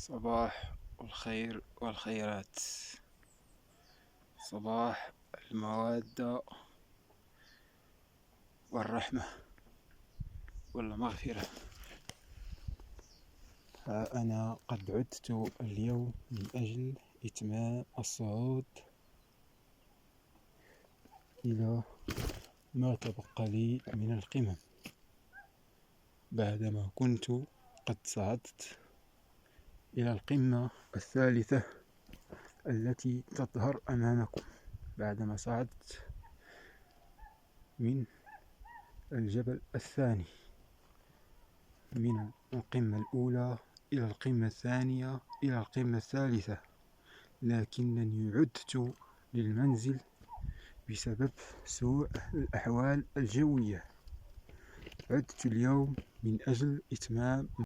صباح الخير والخيرات. صباح المودة والرحمة والمغفرة. ها أنا قد عدت اليوم من أجل إتمام الصعود إلى ما تبقى لي من القمم، بعدما كنت قد صعدت إلى القمة الثالثة التي تظهر أمامكم، بعدما صعدت من الجبل الثاني، من القمة الأولى إلى القمة الثانية إلى القمة الثالثة، لكنني عدت للمنزل بسبب سوء الأحوال الجوية. عدت اليوم من أجل إتمام